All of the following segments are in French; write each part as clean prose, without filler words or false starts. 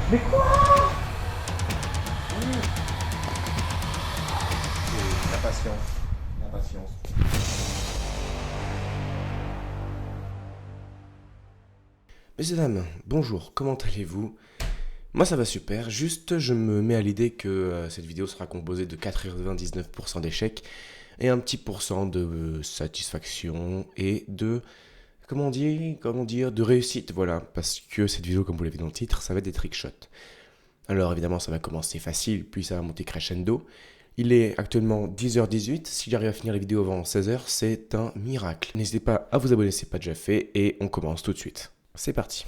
Mais quoi? La patience. La patience. Messieurs, dames, bonjour, comment allez-vous? Moi ça va super, juste je me mets à l'idée que cette vidéo sera composée de 99% d'échecs et un petit pourcent de satisfaction et de, comment dire, de réussite, voilà, parce que cette vidéo, comme vous l'avez dans le titre, ça va être des trickshots. Alors évidemment ça va commencer facile, puis ça va monter crescendo. Il est actuellement 10h18, si j'arrive à finir la vidéo avant 16h, c'est un miracle. N'hésitez pas à vous abonner si ce n'est pas déjà fait, et on commence tout de suite. C'est parti.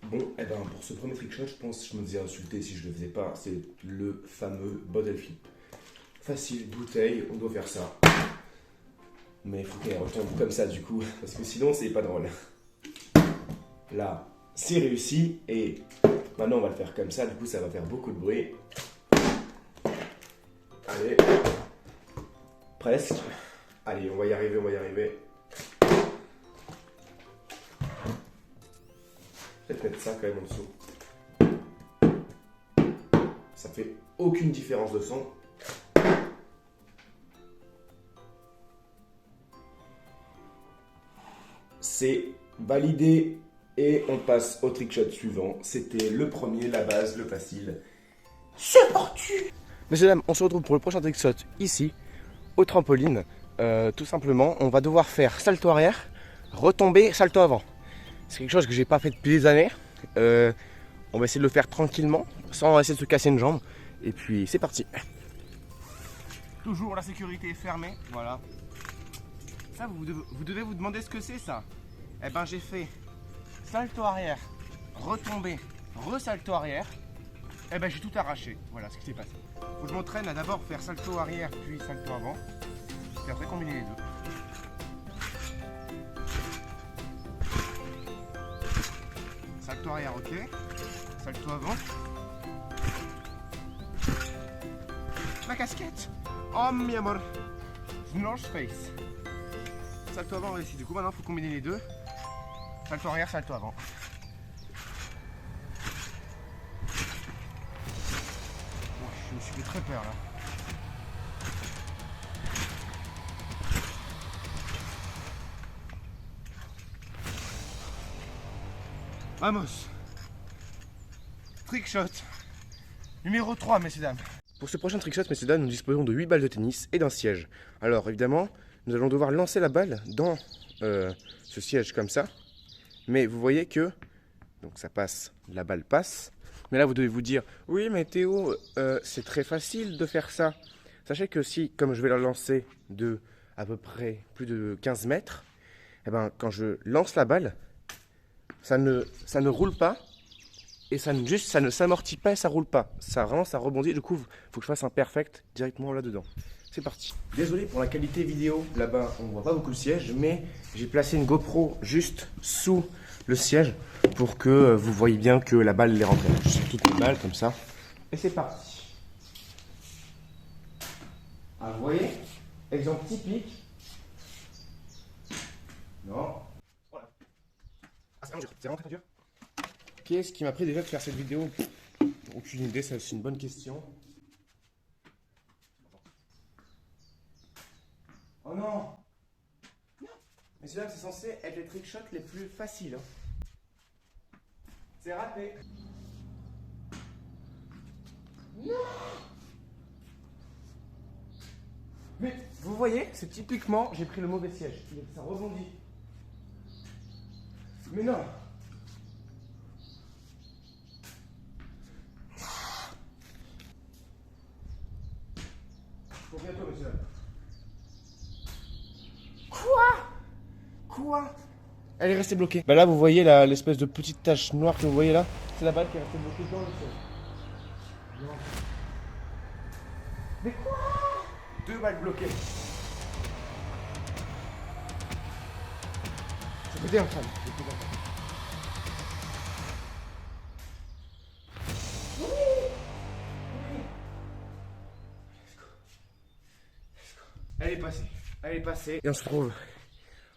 Bon, et ben pour ce premier trickshot, je pense que je me faisais insulter si je le faisais pas. C'est le fameux bottle flip. Facile, bouteille, on doit faire ça. Mais il faut qu'elle retombe comme ça du coup, parce que sinon c'est pas drôle. Là, c'est réussi, et maintenant on va le faire comme ça, du coup ça va faire beaucoup de bruit. Allez, presque. Allez, on va y arriver, on va y arriver. Peut-être mettre ça quand même en dessous. Ça fait aucune différence de son. C'est validé et on passe au trickshot suivant. C'était le premier, la base, le facile. C'est parti! Messieurs, dames, on se retrouve pour le prochain trickshot ici, au trampoline. Tout simplement, on va devoir faire salto arrière, retomber, salto avant. C'est quelque chose que j'ai pas fait depuis des années. On va essayer de le faire tranquillement, sans essayer de se casser une jambe. Et puis c'est parti. Toujours la sécurité est fermée, voilà. Ça, vous devez vous demander ce que c'est ça. Eh ben j'ai fait salto arrière, retomber, resalto arrière. Eh ben j'ai tout arraché. Voilà ce qui s'est passé. Faut que je m'entraîne à d'abord faire salto arrière puis salto avant. Puis après combiner les deux. Salto arrière, ok. Salto avant. La casquette. Oh mi amor. North Face. Salto avant réussi. Du coup maintenant il faut combiner les deux. Salto arrière, salto avant. Oh, je me suis fait très peur là. Vamos. Trickshot numéro 3, messieurs dames. Pour ce prochain trickshot, messieurs dames, nous disposons de 8 balles de tennis et d'un siège. Alors évidemment, nous allons devoir lancer la balle dans ce siège comme ça. Mais vous voyez que, donc ça passe, la balle passe. Mais là vous devez vous dire, oui mais Théo, c'est très facile de faire ça. Sachez que si, comme je vais la lancer de à peu près plus de 15 mètres, et ben, quand je lance la balle, ça ne roule pas. Et ça ne s'amortit pas et ça roule pas. Ça rebondit. Du coup, il faut que je fasse un perfect directement là-dedans. C'est parti. Désolé pour la qualité vidéo. Là-bas, on ne voit pas beaucoup le siège. Mais j'ai placé une GoPro juste sous le siège pour que vous voyez bien que la balle est rentrée. Je suis toutes les balles comme ça. Et c'est parti. Ah, vous voyez? Exemple typique. Non. Voilà. Ah, c'est vraiment dur. C'est vraiment très dur. Qu'est-ce qui m'a pris déjà de faire cette vidéo? Aucune idée, c'est une bonne question. Oh non! Mais celui-là, c'est censé être les trickshots les plus faciles. Hein. C'est raté. Non! Mais vous voyez, c'est typiquement, j'ai pris le mauvais siège. Ça rebondit. Mais non! Pour bientôt, monsieur. Quoi? Elle est restée bloquée. Bah là, vous voyez l'espèce de petite tache noire que vous voyez là. C'est la balle qui est restée bloquée dans le sol. Non. Mais quoi? Deux balles bloquées. J'ai pété un crâne. Elle est passée. Elle est passée. Et on se retrouve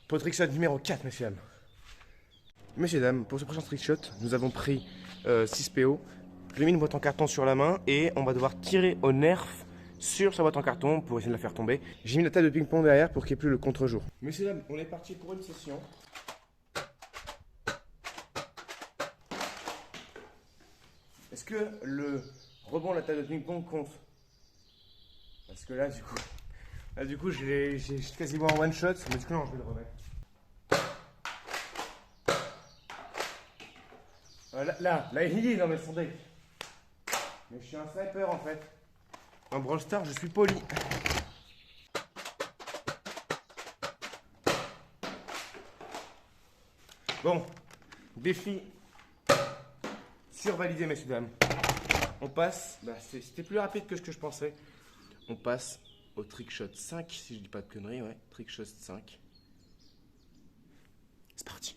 pour le trickshot numéro 4, messieurs. Messieurs, dames, pour ce prochain trick shot, nous avons pris 6 PO. Je lui ai mis une boîte en carton sur la main et on va devoir tirer au nerf sur sa boîte en carton pour essayer de la faire tomber. J'ai mis la table de ping-pong derrière pour qu'il n'y ait plus le contre-jour. Messieurs, dames, on est parti pour une session. Est-ce que le rebond de la table de ping-pong compte? Parce que là, du coup, j'ai quasiment un one shot, mais du coup, non, je vais le remettre. Là, il est dans mes fondés. Mais je suis un sniper en fait. En Brawl Stars, je suis poli. Bon, défi survalidé, messieurs, dames. On passe, c'était plus rapide que ce que je pensais. On passe au trick shot 5, si je dis pas de conneries, ouais, trick shot 5. C'est parti.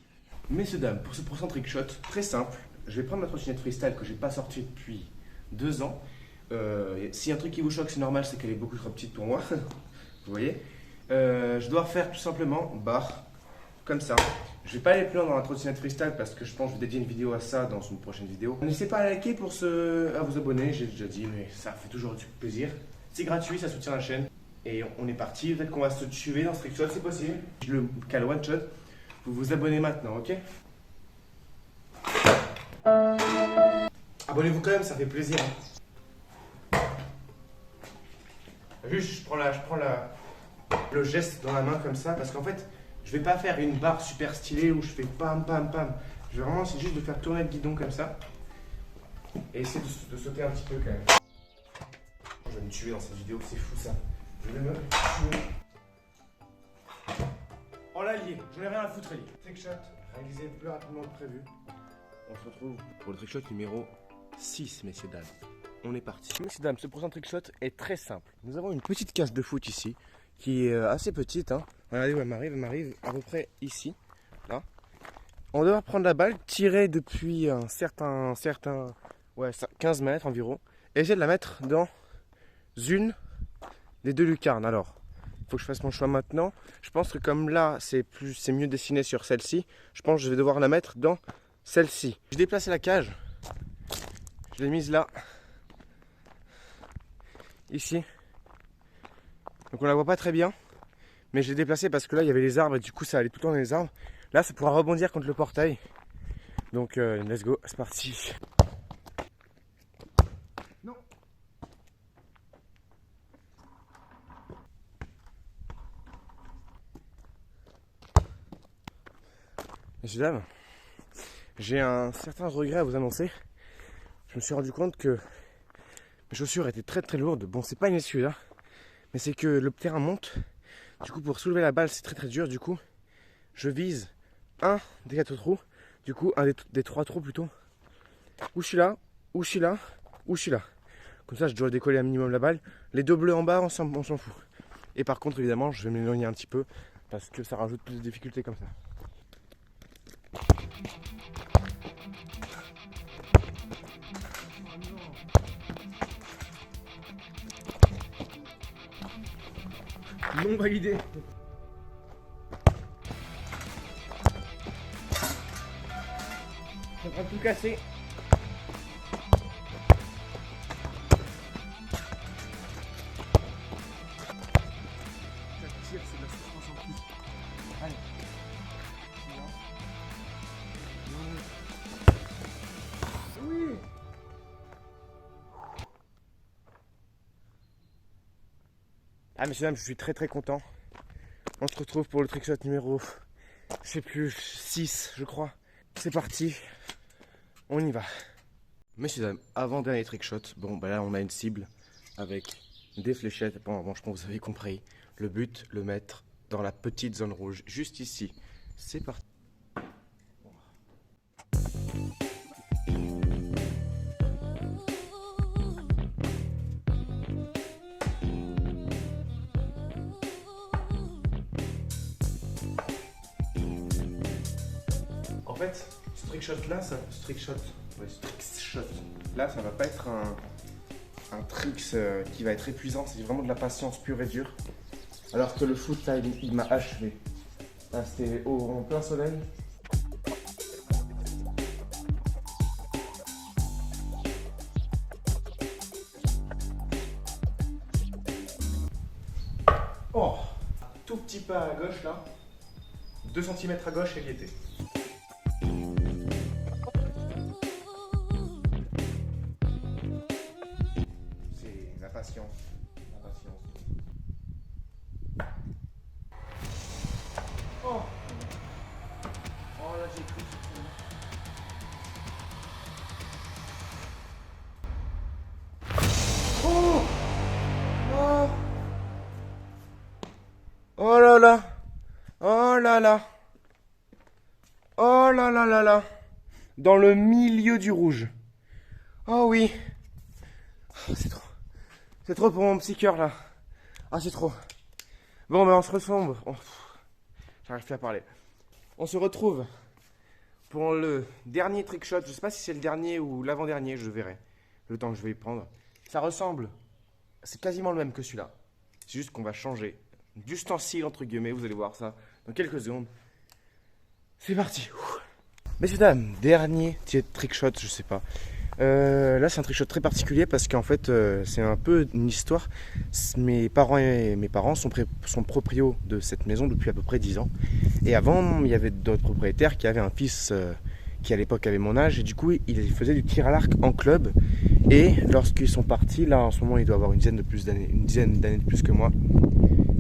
Messieurs, dames, pour ce prochain trick shot, très simple, je vais prendre ma trottinette freestyle que j'ai pas sortie depuis 2 ans. Si un truc qui vous choque, c'est normal, c'est qu'elle est beaucoup trop petite pour moi. Vous voyez, je dois faire tout simplement barre comme ça. Je vais pas aller plus loin dans la trottinette freestyle parce que je pense que je vais dédier une vidéo à ça dans une prochaine vidéo. N'hésitez pas à liker à vous abonner, j'ai déjà dit, mais ça fait toujours du plaisir. C'est gratuit, ça soutient la chaîne. Et on est parti, peut-être qu'on va se tuer dans ce trick shot, c'est possible. Je le cale one shot. Vous vous abonnez maintenant, ok? Abonnez-vous quand même, ça fait plaisir. Juste, je prends le geste dans la main comme ça parce qu'en fait, je vais pas faire une barre super stylée où je fais pam pam pam. Je vais vraiment essayer juste de faire tourner le guidon comme ça et essayer de sauter un petit peu quand même. Je vais me tuer dans cette vidéo, c'est fou ça. Je vais me tuer. Oh là, lié, j'en ai rien à foutre, lié. Trick shot réalisé plus rapidement que prévu. On se retrouve pour le trick shot numéro 6, messieurs, dames. On est parti. Messieurs, dames, ce prochain trick shot est très simple. Nous avons une petite cage de foot ici, qui est assez petite. Hein. Regardez où elle m'arrive à peu près ici. Là. On va devoir prendre la balle, tirer depuis un certain 15 mètres environ, et essayer de la mettre dans une des 2 lucarnes. Alors, il faut que je fasse mon choix maintenant. Je pense que comme là, c'est mieux dessiné sur celle-ci, je pense que je vais devoir la mettre dans celle-ci. J'ai déplacé la cage. Je l'ai mise là. Ici. Donc on la voit pas très bien. Mais je l'ai déplacée parce que là, il y avait les arbres et du coup, ça allait tout le temps dans les arbres. Là, ça pourra rebondir contre le portail. Donc, let's go, c'est parti. Non. Messieurs, dames, j'ai un certain regret à vous annoncer. Je me suis rendu compte que mes chaussures étaient très très lourdes. Bon, c'est pas une excuse, hein, mais c'est que le terrain monte. Du coup, pour soulever la balle, c'est très très dur. Du coup, je vise un des 4 trous. Du coup, un des 3 trous plutôt. Où je suis là, où je suis là, où je suis là. Comme ça, je dois décoller un minimum la balle. Les 2 bleus en bas, on s'en fout. Et par contre, évidemment, je vais m'éloigner un petit peu parce que ça rajoute plus de difficultés comme ça. Non validé. Je suis en train de tout casser. Ça tire, c'est de la souffrance en plus. Allez. Oui. Ah messieurs, dames, je suis très très content. On se retrouve pour le trick shot numéro, je sais plus, 6 je crois. C'est parti, on y va. Messieurs, dames, avant-dernier trick shot. Bon bah là on a une cible avec des fléchettes. Bon, je pense que vous avez compris. Le but, le mettre dans la petite zone rouge, juste ici. C'est parti. En fait, ce trick shot là, ça va pas être un trick qui va être épuisant, c'est vraiment de la patience pure et dure. Alors que le foot là, il m'a achevé. Là, c'était en plein soleil. gauche là, 2 cm à gauche, elle y était. C'est la patience. La patience. Oh, oh là j'ai cru que c'était... Oh, oh, oh là là, oh là là, oh là là là là, dans le milieu du rouge. Oh oui, oh, c'est trop pour mon petit cœur là. Ah c'est trop. Bon ben on se ressemble. Oh, j'arrive plus à parler. On se retrouve pour le dernier trick shot. Je sais pas si c'est le dernier ou l'avant-dernier, je verrai. Le temps que je vais y prendre. Ça ressemble, c'est quasiment le même que celui-là. C'est juste qu'on va changer d'ustensile entre guillemets. Vous allez voir ça dans quelques secondes. C'est parti. Messieurs, dames, dernier trick shot, je sais pas. Là, c'est un trick shot très particulier parce qu'en fait, c'est un peu une histoire. Mes parents sont proprios de cette maison depuis à peu près 10 ans. Et avant, il y avait d'autres propriétaires qui avaient un fils qui à l'époque avait mon âge. Et du coup, il faisait du tir à l'arc en club. Et lorsqu'ils sont partis, là en ce moment, il doit avoir une dizaine d'années de plus que moi.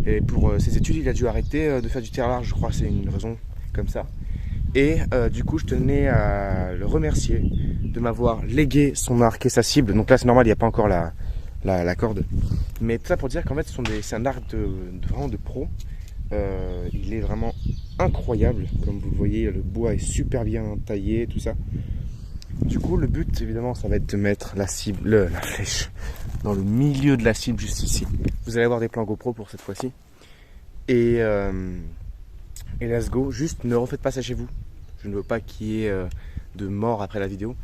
Et pour ses études, il a dû arrêter de faire du tir à l'arc, je crois, c'est une raison comme ça. Et du coup, je tenais à le remercier de m'avoir légué son arc et sa cible. Donc là, c'est normal, il n'y a pas encore la corde. Mais tout ça pour dire qu'en fait, c'est un arc vraiment de pro. Il est vraiment incroyable. Comme vous le voyez, le bois est super bien taillé, tout ça. Du coup, le but, évidemment, ça va être de mettre la cible, la flèche, dans le milieu de la cible, juste ici. Vous allez avoir des plans GoPro pour cette fois-ci. Et let's go. Juste, ne refaites pas ça chez vous. Je ne veux pas qu'il y ait de mort après la vidéo.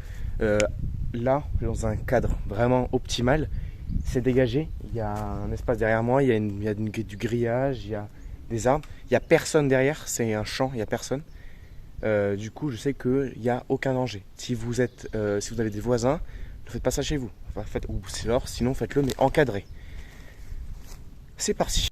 Là, dans un cadre vraiment optimal, c'est dégagé. Il y a un espace derrière moi, il y a du grillage, il y a des arbres. Il n'y a personne derrière, c'est un champ, il n'y a personne. Du coup, je sais qu'il n'y a aucun danger. Si vous avez des voisins, ne faites pas ça chez vous. Enfin, sinon, faites-le, mais encadré. C'est parti.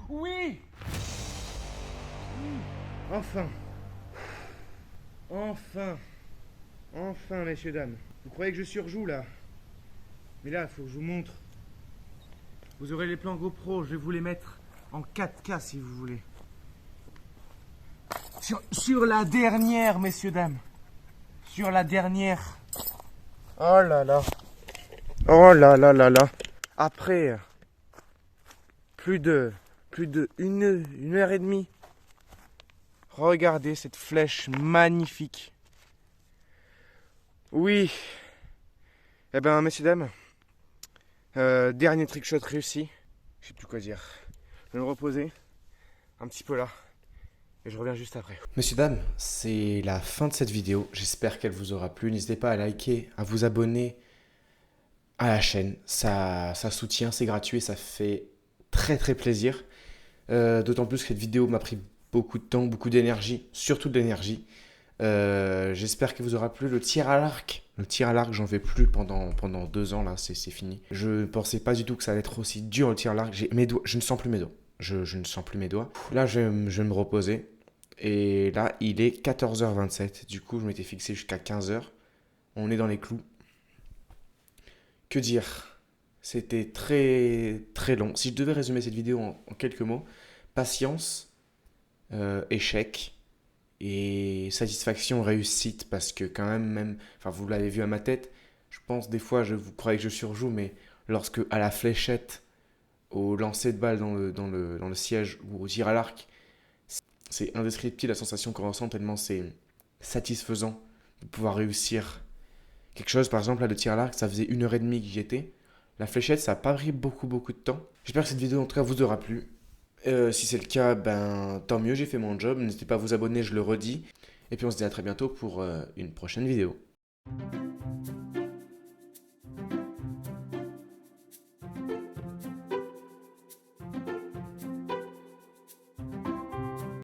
Oui. Enfin. Enfin. Enfin, messieurs, dames. Vous croyez que je surjoue, là? Mais là, il faut que je vous montre. Vous aurez les plans GoPro, je vais vous les mettre en 4K, si vous voulez. Sur la dernière, messieurs, dames. Sur la dernière. Oh là là. Oh là là là là. Après plus de une heure et demie. Regardez cette flèche magnifique. Oui. Eh ben, messieurs, dames, dernier trick shot réussi. Je sais plus quoi dire. Je vais me reposer un petit peu là. et je reviens juste après. Messieurs, dames, c'est la fin de cette vidéo. J'espère qu'elle vous aura plu. N'hésitez pas à liker, à vous abonner à la chaîne. Ça soutient, c'est gratuit et ça fait très très plaisir. D'autant plus que cette vidéo m'a pris beaucoup de temps, beaucoup d'énergie, surtout de l'énergie. J'espère qu'il vous aura plu. Le tir à l'arc, j'en fais plus pendant 2 ans là, c'est fini. Je ne pensais pas du tout que ça allait être aussi dur le tir à l'arc. Mes doigts, je ne sens plus mes doigts. Je ne sens plus mes doigts. Là, je vais me reposer. Et là, il est 14h27. Du coup, je m'étais fixé jusqu'à 15h. On est dans les clous. Que dire? C'était très très long. Si je devais résumer cette vidéo en quelques mots, patience, échec et satisfaction, réussite, parce que quand même, enfin vous l'avez vu à ma tête, je pense des fois, vous croyez que je surjoue, mais lorsque à la fléchette, au lancer de balle dans le siège ou au tir à l'arc, c'est indescriptible la sensation qu'on ressent tellement c'est satisfaisant de pouvoir réussir quelque chose. Par exemple, là, le tir à l'arc, ça faisait 1h30 que j'y étais. La fléchette, ça n'a pas pris beaucoup de temps. J'espère que cette vidéo, en tout cas, vous aura plu. Si c'est le cas, ben tant mieux, j'ai fait mon job. N'hésitez pas à vous abonner, je le redis. Et puis on se dit à très bientôt pour une prochaine vidéo.